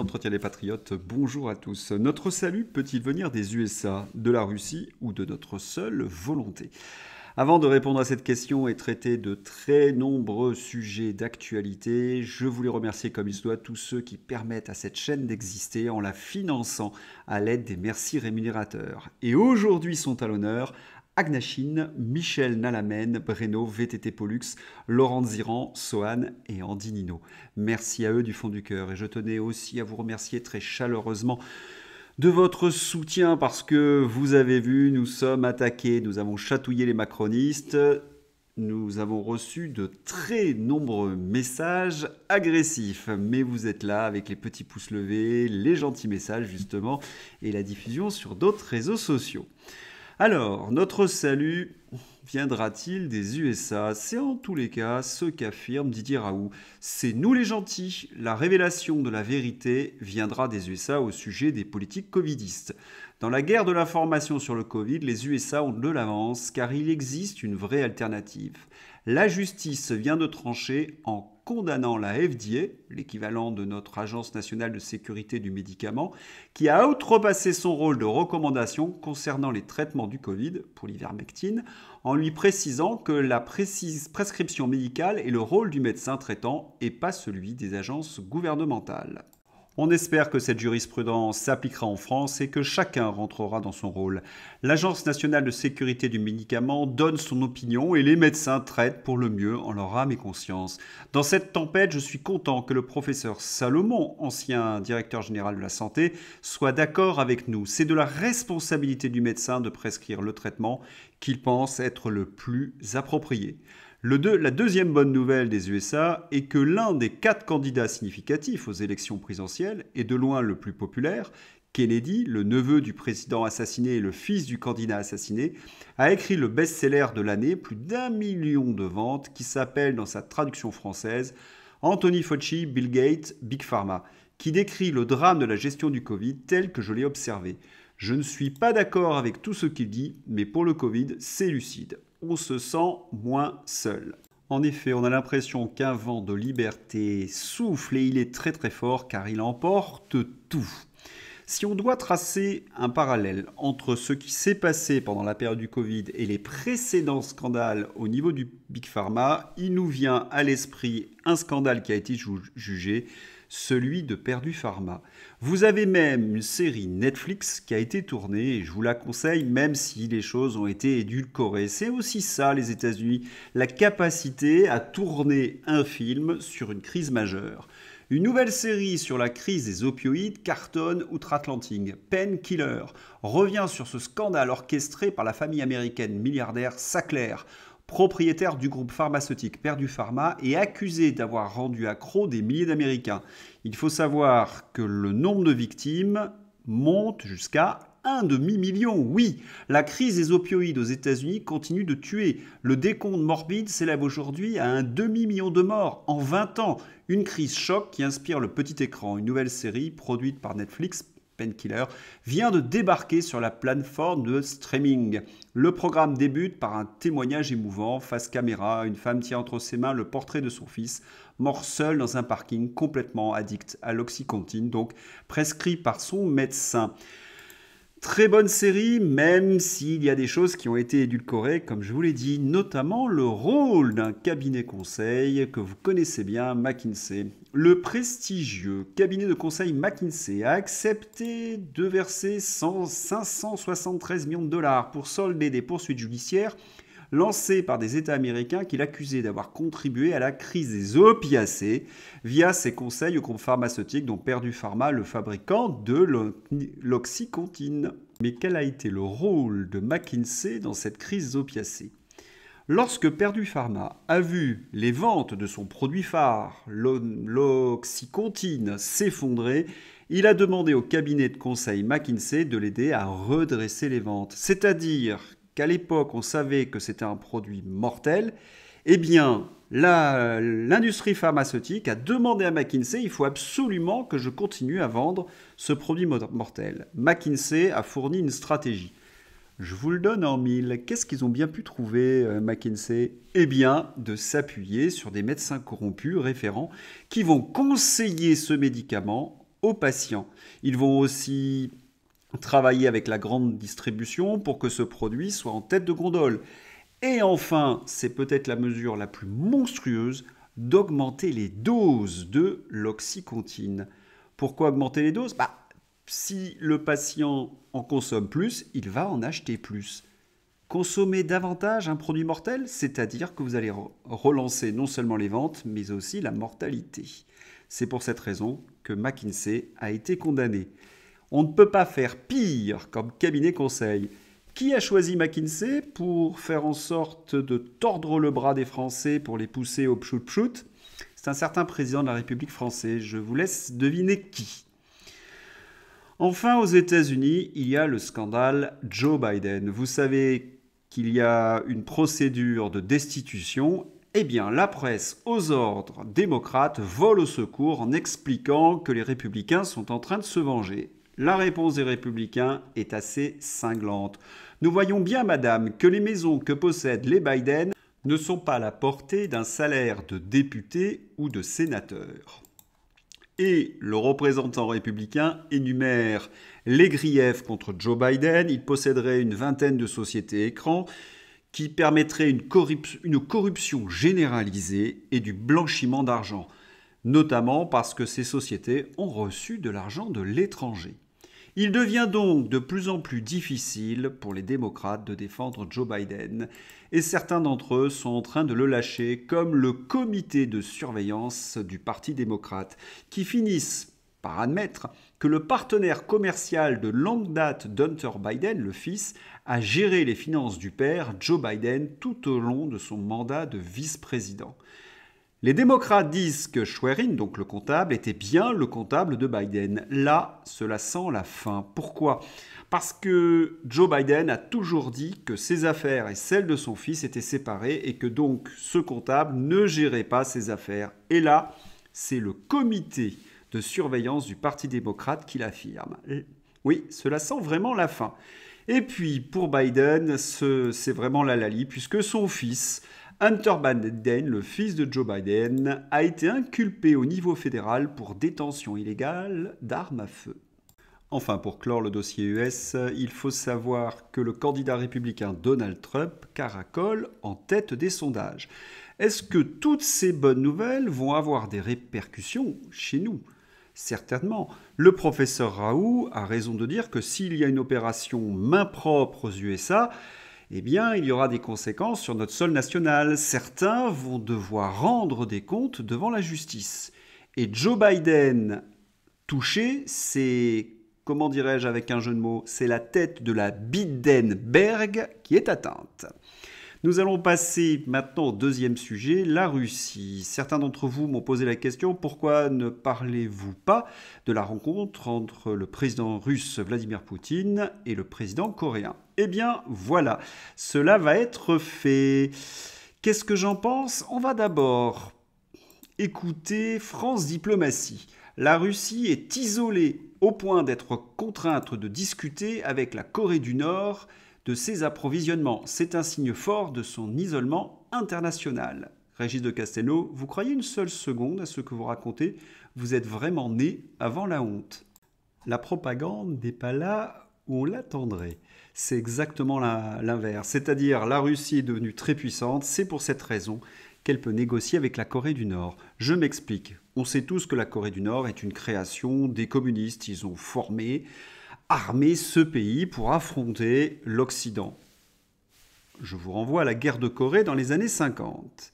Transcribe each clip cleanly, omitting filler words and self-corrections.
Entretien des Patriotes, bonjour à tous. Notre salut peut-il venir des USA, de la Russie ou de notre seule volonté? Avant de répondre à cette question et traiter de très nombreux sujets d'actualité, je voulais remercier comme il se doit tous ceux qui permettent à cette chaîne d'exister en la finançant à l'aide des merci rémunérateurs. Et aujourd'hui sont à l'honneur Agnachine, Michel Nalamen, Breno, VTT Pollux, Laurent Ziran, Sohan et Andy Nino. Merci à eux du fond du cœur et je tenais aussi à vous remercier très chaleureusement de votre soutien parce que vous avez vu, nous sommes attaqués, nous avons chatouillé les macronistes, nous avons reçu de très nombreux messages agressifs, mais vous êtes là avec les petits pouces levés, les gentils messages justement et la diffusion sur d'autres réseaux sociaux. Alors, notre salut viendra-t-il des USA? C'est en tous les cas ce qu'affirme Didier Raoult. C'est nous les gentils. La révélation de la vérité viendra des USA au sujet des politiques covidistes. Dans la guerre de l'information sur le Covid, les USA ont de l'avance car il existe une vraie alternative. La justice vient de trancher en condamnant la FDA, l'équivalent de notre Agence nationale de sécurité du médicament, qui a outrepassé son rôle de recommandation concernant les traitements du Covid pour l'ivermectine, en lui précisant que la prescription médicale est le rôle du médecin traitant et pas celui des agences gouvernementales. On espère que cette jurisprudence s'appliquera en France et que chacun rentrera dans son rôle. L'Agence nationale de sécurité du médicament donne son opinion et les médecins traitent pour le mieux en leur âme et conscience. Dans cette tempête, je suis content que le professeur Salomon, ancien directeur général de la santé, soit d'accord avec nous. C'est de la responsabilité du médecin de prescrire le traitement qu'il pense être le plus approprié. La deuxième bonne nouvelle des USA est que l'un des 4 candidats significatifs aux élections présidentielles, et de loin le plus populaire, Kennedy, le neveu du président assassiné et le fils du candidat assassiné, a écrit le best-seller de l'année, plus d'1 million de ventes, qui s'appelle dans sa traduction française Anthony Fauci, Bill Gates, Big Pharma, qui décrit le drame de la gestion du Covid tel que je l'ai observé. Je ne suis pas d'accord avec tout ce qu'il dit, mais pour le Covid, c'est lucide. On se sent moins seul. En effet, on a l'impression qu'un vent de liberté souffle et il est très très fort car il emporte tout. Si on doit tracer un parallèle entre ce qui s'est passé pendant la période du Covid et les précédents scandales au niveau du Big Pharma, il nous vient à l'esprit un scandale qui a été jugé, celui de Perdu Pharma. Vous avez même une série Netflix qui a été tournée, et je vous la conseille, même si les choses ont été édulcorées. C'est aussi ça, les États-Unis, la capacité à tourner un film sur une crise majeure. Une nouvelle série sur la crise des opioïdes cartonne outre-Atlantique. Painkiller revient sur ce scandale orchestré par la famille américaine milliardaire Sackler, propriétaire du groupe pharmaceutique Perdu Pharma et accusé d'avoir rendu accro des milliers d'Américains. Il faut savoir que le nombre de victimes monte jusqu'à 1,5 million. Oui, la crise des opioïdes aux États-Unis continue de tuer. Le décompte morbide s'élève aujourd'hui à 1,5 million de morts en 20 ans. Une crise choc qui inspire le petit écran. Une nouvelle série produite par Netflix, Painkiller, vient de débarquer sur la plateforme de streaming. Le programme débute par un témoignage émouvant. Face caméra, une femme tient entre ses mains le portrait de son fils, mort seul dans un parking, complètement addict à l'oxycontin, donc prescrit par son médecin. Très bonne série, même s'il y a des choses qui ont été édulcorées, comme je vous l'ai dit, notamment le rôle d'un cabinet conseil que vous connaissez bien, McKinsey. Le prestigieux cabinet de conseil McKinsey a accepté de verser 573 millions de dollars pour solder des poursuites judiciaires lancées par des États américains qui l'accusaient d'avoir contribué à la crise des opiacés via ses conseils au groupe pharmaceutique dont Perdu Pharma, le fabricant de l'oxycontin. Mais quel a été le rôle de McKinsey dans cette crise opiacée? Lorsque Perdu Pharma a vu les ventes de son produit phare, l'oxycontin, s'effondrer, il a demandé au cabinet de conseil McKinsey de l'aider à redresser les ventes. C'est-à-dire qu'à l'époque, on savait que c'était un produit mortel, eh bien, l'industrie pharmaceutique a demandé à McKinsey, il faut absolument que je continue à vendre ce produit mortel. McKinsey a fourni une stratégie. Je vous le donne en mille. Qu'est-ce qu'ils ont bien pu trouver, McKinsey? Eh bien, de s'appuyer sur des médecins corrompus référents qui vont conseiller ce médicament aux patients. Ils vont aussi travailler avec la grande distribution pour que ce produit soit en tête de gondole. Et enfin, c'est peut-être la mesure la plus monstrueuse, d'augmenter les doses de l'oxycontine. Pourquoi augmenter les doses? Si le patient en consomme plus, il va en acheter plus. Consommer davantage un produit mortel, c'est-à-dire que vous allez relancer non seulement les ventes, mais aussi la mortalité. C'est pour cette raison que McKinsey a été condamné. On ne peut pas faire pire comme cabinet conseil. Qui a choisi McKinsey pour faire en sorte de tordre le bras des Français pour les pousser au pchout-pchout? C'est un certain président de la République française. Je vous laisse deviner qui. Enfin, aux États-Unis, il y a le scandale Joe Biden. Vous savez qu'il y a une procédure de destitution. Eh bien, la presse, aux ordres démocrates, vole au secours en expliquant que les républicains sont en train de se venger. La réponse des républicains est assez cinglante. Nous voyons bien, madame, que les maisons que possèdent les Biden ne sont pas à la portée d'un salaire de député ou de sénateur. Et le représentant républicain énumère les griefs contre Joe Biden. Il posséderait une vingtaine de sociétés écrans qui permettraient une corruption généralisée et du blanchiment d'argent, notamment parce que ces sociétés ont reçu de l'argent de l'étranger. Il devient donc de plus en plus difficile pour les démocrates de défendre Joe Biden, et certains d'entre eux sont en train de le lâcher, comme le comité de surveillance du Parti démocrate, qui finissent par admettre que le partenaire commercial de longue date d'Hunter Biden, le fils, a géré les finances du père, Joe Biden, tout au long de son mandat de vice-président. Les démocrates disent que Schwerin, donc le comptable, était bien le comptable de Biden. Là, cela sent la fin. Pourquoi? Parce que Joe Biden a toujours dit que ses affaires et celles de son fils étaient séparées et que donc ce comptable ne gérait pas ses affaires. Et là, c'est le comité de surveillance du Parti démocrate qui l'affirme. Oui, cela sent vraiment la fin. Et puis, pour Biden, c'est vraiment la lalie, puisque son fils, Hunter Biden, le fils de Joe Biden, a été inculpé au niveau fédéral pour détention illégale d'armes à feu. Enfin, pour clore le dossier US, il faut savoir que le candidat républicain Donald Trump caracole en tête des sondages. Est-ce que toutes ces bonnes nouvelles vont avoir des répercussions chez nous? Certainement. Le professeur Raoult a raison de dire que s'il y a une opération main propre aux USA, eh bien, il y aura des conséquences sur notre sol national. Certains vont devoir rendre des comptes devant la justice. Et Joe Biden touché, c'est, comment dirais-je avec un jeu de mots, c'est la tête de la Bidenberg qui est atteinte. Nous allons passer maintenant au deuxième sujet, la Russie. Certains d'entre vous m'ont posé la question, pourquoi ne parlez-vous pas de la rencontre entre le président russe Vladimir Poutine et le président coréen? Eh bien, voilà, cela va être fait. Qu'est-ce que j'en pense? On va d'abord écouter France Diplomatie. La Russie est isolée au point d'être contrainte de discuter avec la Corée du Nord de ses approvisionnements. C'est un signe fort de son isolement international. Régis de Castelnau, vous croyez une seule seconde à ce que vous racontez? Vous êtes vraiment né avant la honte. La propagande n'est pas là où on l'attendrait. C'est exactement l'inverse. C'est-à-dire la Russie est devenue très puissante. C'est pour cette raison qu'elle peut négocier avec la Corée du Nord. Je m'explique. On sait tous que la Corée du Nord est une création des communistes. Ils ont armé ce pays pour affronter l'Occident. Je vous renvoie à la guerre de Corée dans les années 50.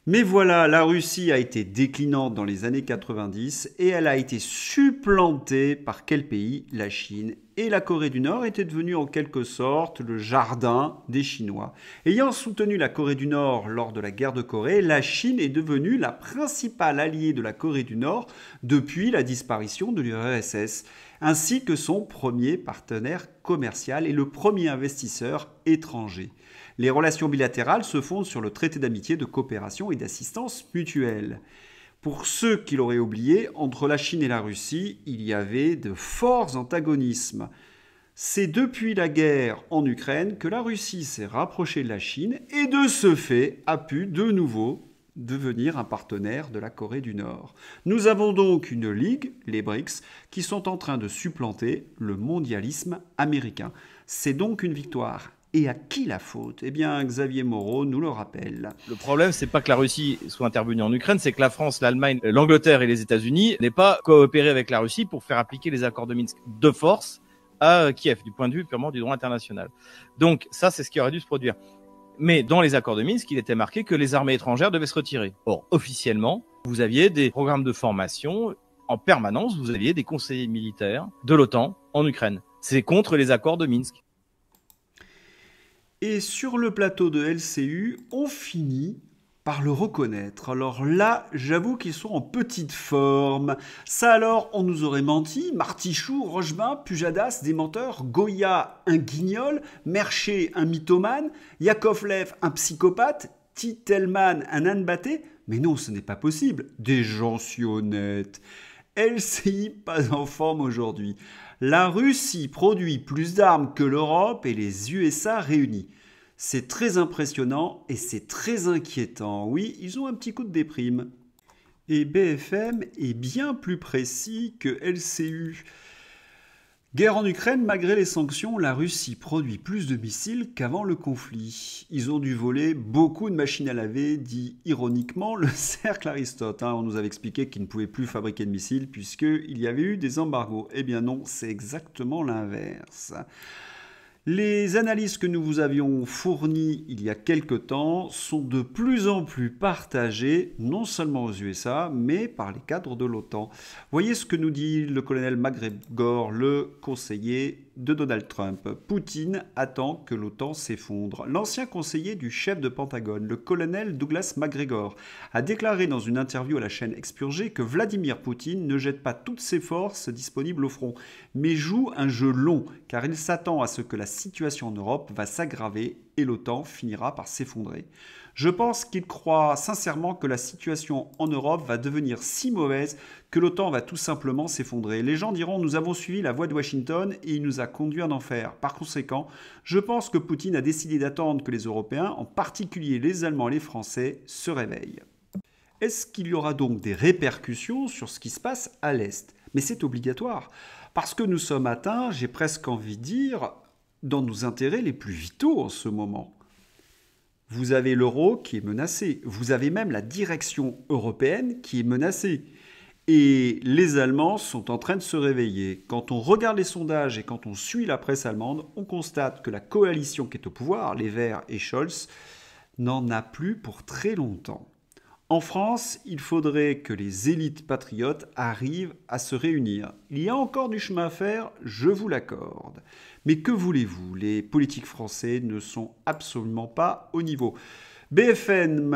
Mais voilà, la Russie a été déclinante dans les années 90 et elle a été supplantée par quel pays? La Chine. Et la Corée du Nord était devenue en quelque sorte le jardin des Chinois. Ayant soutenu la Corée du Nord lors de la guerre de Corée, la Chine est devenue la principale alliée de la Corée du Nord depuis la disparition de l'URSS, ainsi que son premier partenaire commercial et le premier investisseur étranger. Les relations bilatérales se fondent sur le traité d'amitié, de coopération et d'assistance mutuelle. Pour ceux qui l'auraient oublié, entre la Chine et la Russie, il y avait de forts antagonismes. C'est depuis la guerre en Ukraine que la Russie s'est rapprochée de la Chine et de ce fait a pu de nouveau devenir un partenaire de la Corée du Nord. Nous avons donc une ligue, les BRICS, qui sont en train de supplanter le mondialisme américain. C'est donc une victoire. Et à qui la faute? Eh bien, Xavier Moreau nous le rappelle. Le problème, c'est pas que la Russie soit intervenue en Ukraine, c'est que la France, l'Allemagne, l'Angleterre et les États-Unis n'aient pas coopéré avec la Russie pour faire appliquer les accords de Minsk de force à Kiev, du point de vue purement du droit international. Donc ça, c'est ce qui aurait dû se produire. Mais dans les accords de Minsk, il était marqué que les armées étrangères devaient se retirer. Or, officiellement, vous aviez des programmes de formation en permanence, vous aviez des conseillers militaires de l'OTAN en Ukraine. C'est contre les accords de Minsk. Et sur le plateau de LCU, on finit par le reconnaître. Alors là, j'avoue qu'ils sont en petite forme. Ça alors, on nous aurait menti. Martichoux, Rochebin, Pujadas, des menteurs, Goya, un guignol, Mercher, un mythomane, Yakovlev, un psychopathe, Titelman, un âne batté. Mais non, ce n'est pas possible. Des gens si honnêtes. LCI, pas en forme aujourd'hui. La Russie produit plus d'armes que l'Europe et les USA réunis. C'est très impressionnant et c'est très inquiétant. Oui, ils ont un petit coup de déprime. Et BFM est bien plus précis que LCU. Guerre en Ukraine, malgré les sanctions, la Russie produit plus de missiles qu'avant le conflit. Ils ont dû voler beaucoup de machines à laver, dit ironiquement le cercle Aristote. On nous avait expliqué qu'ils ne pouvaient plus fabriquer de missiles puisqu'il y avait eu des embargos. Eh bien non, c'est exactement l'inverse. Les analyses que nous vous avions fournies il y a quelque temps sont de plus en plus partagées, non seulement aux USA, mais par les cadres de l'OTAN. Voyez ce que nous dit le colonel McGregor, le conseiller de Donald Trump. Poutine attend que l'OTAN s'effondre. L'ancien conseiller du chef de Pentagone, le colonel Douglas McGregor, a déclaré dans une interview à la chaîne Expurgée que Vladimir Poutine ne jette pas toutes ses forces disponibles au front, mais joue un jeu long, car il s'attend à ce que la situation en Europe va s'aggraver et l'OTAN finira par s'effondrer. Je pense qu'il croit sincèrement que la situation en Europe va devenir si mauvaise que l'OTAN va tout simplement s'effondrer. Les gens diront « nous avons suivi la voie de Washington et il nous a conduits en enfer ». Par conséquent, je pense que Poutine a décidé d'attendre que les Européens, en particulier les Allemands et les Français, se réveillent. Est-ce qu'il y aura donc des répercussions sur ce qui se passe à l'Est? Mais c'est obligatoire, parce que nous sommes atteints, j'ai presque envie de dire, dans nos intérêts les plus vitaux en ce moment. Vous avez l'euro qui est menacé. Vous avez même la direction européenne qui est menacée. Et les Allemands sont en train de se réveiller. Quand on regarde les sondages et quand on suit la presse allemande, on constate que la coalition qui est au pouvoir, les Verts et Scholz, n'en a plus pour très longtemps. En France, il faudrait que les élites patriotes arrivent à se réunir. Il y a encore du chemin à faire, je vous l'accorde. Mais que voulez-vous? Les politiques français ne sont absolument pas au niveau. BFM,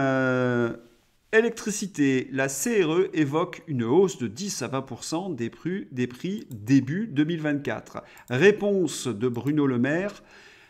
électricité, la CRE évoque une hausse de 10 à 20% des prix début 2024. Réponse de Bruno Le Maire.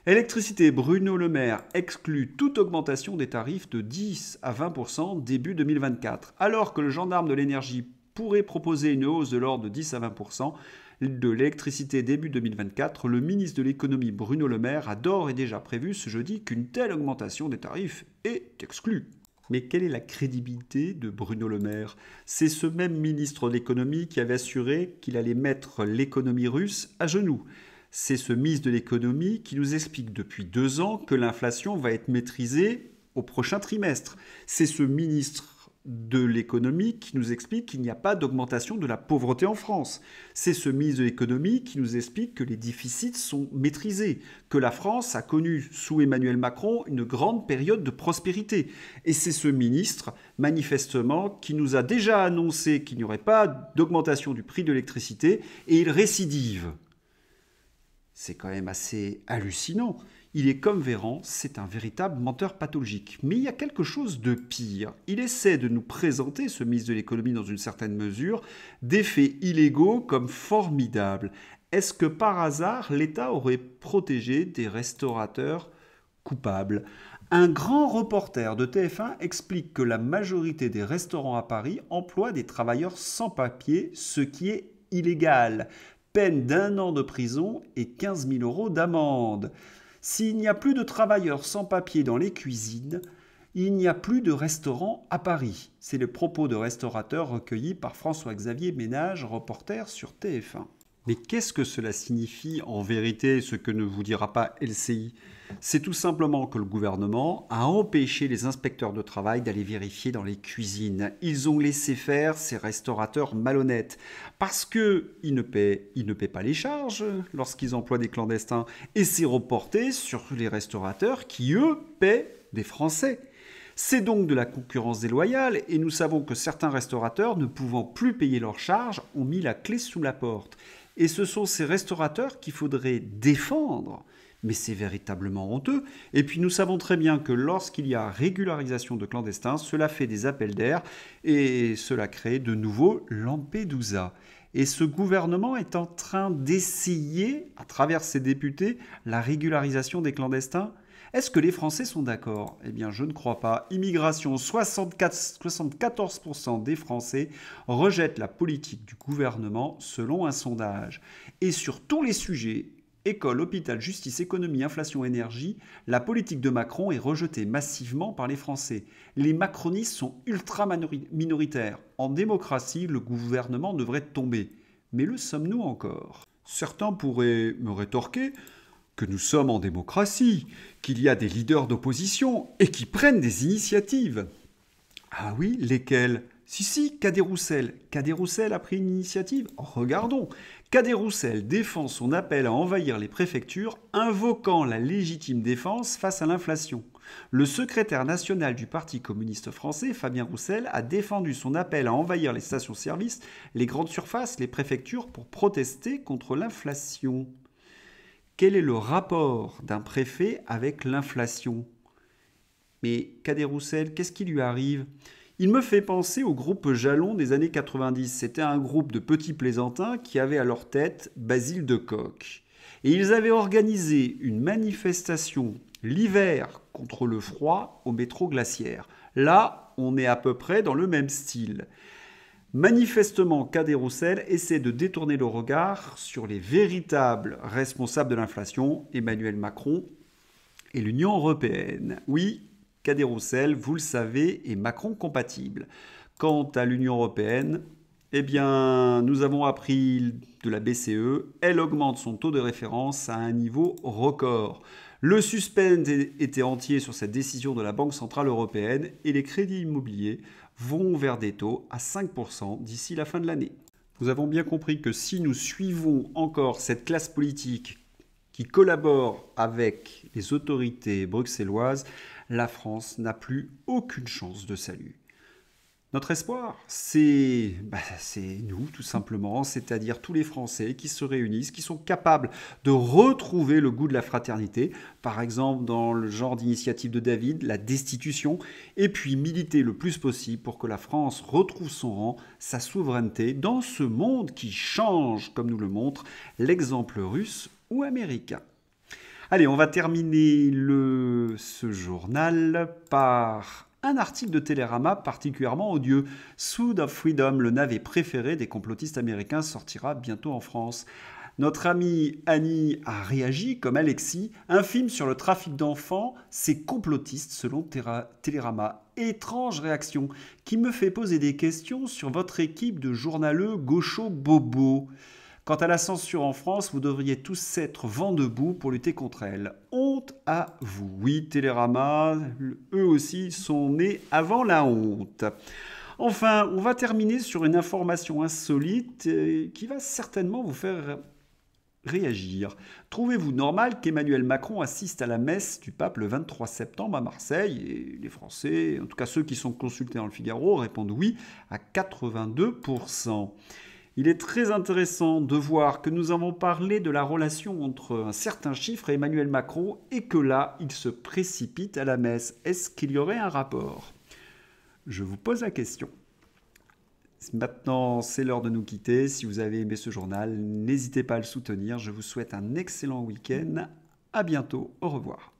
Électricité, Bruno Le Maire exclut toute augmentation des tarifs de 10 à 20% début 2024. Alors que le gendarme de l'énergie pourrait proposer une hausse de l'ordre de 10 à 20% de l'électricité début 2024, le ministre de l'économie Bruno Le Maire a d'ores et déjà prévu ce jeudi qu'une telle augmentation des tarifs est exclue. Mais quelle est la crédibilité de Bruno Le Maire? C'est ce même ministre de l'économie qui avait assuré qu'il allait mettre l'économie russe à genoux. C'est ce ministre de l'économie qui nous explique depuis 2 ans que l'inflation va être maîtrisée au prochain trimestre. C'est ce ministre de l'économie qui nous explique qu'il n'y a pas d'augmentation de la pauvreté en France. C'est ce ministre de l'économie qui nous explique que les déficits sont maîtrisés, que la France a connu sous Emmanuel Macron une grande période de prospérité. Et c'est ce ministre, manifestement, qui nous a déjà annoncé qu'il n'y aurait pas d'augmentation du prix de l'électricité et il récidive. C'est quand même assez hallucinant. Il est comme Véran, c'est un véritable menteur pathologique. Mais il y a quelque chose de pire. Il essaie de nous présenter, ce ministre de l'économie dans une certaine mesure, des faits illégaux comme formidables. Est-ce que par hasard, l'État aurait protégé des restaurateurs coupables? Un grand reporter de TF1 explique que la majorité des restaurants à Paris emploient des travailleurs sans papier, ce qui est illégal. Peine d'1 an de prison et 15 000 € d'amende. S'il n'y a plus de travailleurs sans papier dans les cuisines, Il n'y a plus de restaurants à Paris. C'est le propos de restaurateurs recueillis par François-Xavier Ménage, reporter sur TF1. Mais qu'est-ce que cela signifie en vérité, ce que ne vous dira pas LCI? C'est tout simplement que le gouvernement a empêché les inspecteurs de travail d'aller vérifier dans les cuisines. Ils ont laissé faire ces restaurateurs malhonnêtes parce qu'ils ne paient pas les charges lorsqu'ils emploient des clandestins. Et c'est reporté sur les restaurateurs qui, eux, paient des Français. C'est donc de la concurrence déloyale et nous savons que certains restaurateurs, ne pouvant plus payer leurs charges, ont mis la clé sous la porte. Et ce sont ces restaurateurs qu'il faudrait défendre. Mais c'est véritablement honteux. Et puis nous savons très bien que lorsqu'il y a régularisation de clandestins, cela fait des appels d'air et cela crée de nouveau Lampedusa. Et ce gouvernement est en train d'essayer, à travers ses députés, la régularisation des clandestins. Est-ce que les Français sont d'accord? Eh bien, je ne crois pas. Immigration, 74% des Français rejettent la politique du gouvernement selon un sondage. Et sur tous les sujets, école, hôpital, justice, économie, inflation, énergie, la politique de Macron est rejetée massivement par les Français. Les macronistes sont ultra minoritaires. En démocratie, le gouvernement devrait tomber. Mais le sommes-nous encore? Certains pourraient me rétorquer que nous sommes en démocratie, qu'il y a des leaders d'opposition et qui prennent des initiatives. Ah oui, lesquels? Si, Cadet Roussel. Cadet Roussel a pris une initiative? Regardons. Cadet Roussel défend son appel à envahir les préfectures, invoquant la légitime défense face à l'inflation. Le secrétaire national du Parti communiste français, Fabien Roussel, a défendu son appel à envahir les stations-service, les grandes surfaces, les préfectures pour protester contre l'inflation. Quel est le rapport d'un préfet avec l'inflation? Mais Cadet Roussel, qu'est-ce qui lui arrive? Il me fait penser au groupe Jalon des années 90. C'était un groupe de petits plaisantins qui avaient à leur tête Basile de Kock. Et ils avaient organisé une manifestation l'hiver contre le froid au métro Glacière. Là, on est à peu près dans le même style. Manifestement, Cadet Roussel essaie de détourner le regard sur les véritables responsables de l'inflation, Emmanuel Macron et l'Union européenne. Oui, Cadet Roussel, vous le savez, est Macron compatible. Quant à l'Union européenne, eh bien, nous avons appris de la BCE, elle augmente son taux de référence à un niveau record. Le suspense était entier sur cette décision de la Banque centrale européenne et les crédits immobiliers vont vers des taux à 5% d'ici la fin de l'année. Nous avons bien compris que si nous suivons encore cette classe politique qui collabore avec les autorités bruxelloises, la France n'a plus aucune chance de salut. Notre espoir, c'est nous, tout simplement, c'est-à-dire tous les Français qui se réunissent, qui sont capables de retrouver le goût de la fraternité, par exemple dans le genre d'initiative de David, la destitution, et puis militer le plus possible pour que la France retrouve son rang, sa souveraineté, dans ce monde qui change, comme nous le montre l'exemple russe ou américain. Allez, on va terminer ce journal par un article de Télérama particulièrement odieux. Sound of Freedom, le navet préféré des complotistes américains, sortira bientôt en France. Notre amie Annie a réagi, comme Alexis. Un film sur le trafic d'enfants, c'est complotiste selon Télérama. Étrange réaction qui me fait poser des questions sur votre équipe de journaleux gauchos bobos. Quant à la censure en France, vous devriez tous être vent debout pour lutter contre elle. Honte à vous. Oui, Télérama, eux aussi sont nés avant la honte. Enfin, on va terminer sur une information insolite qui va certainement vous faire réagir. Trouvez-vous normal qu'Emmanuel Macron assiste à la messe du pape le 23 septembre à Marseille? Et les Français, en tout cas ceux qui sont consultés dans le Figaro, répondent oui à 82%. Il est très intéressant de voir que nous avons parlé de la relation entre un certain chiffre et Emmanuel Macron et que là, il se précipite à la messe. Est-ce qu'il y aurait un rapport? Je vous pose la question. Maintenant, c'est l'heure de nous quitter. Si vous avez aimé ce journal, n'hésitez pas à le soutenir. Je vous souhaite un excellent week-end. À bientôt. Au revoir.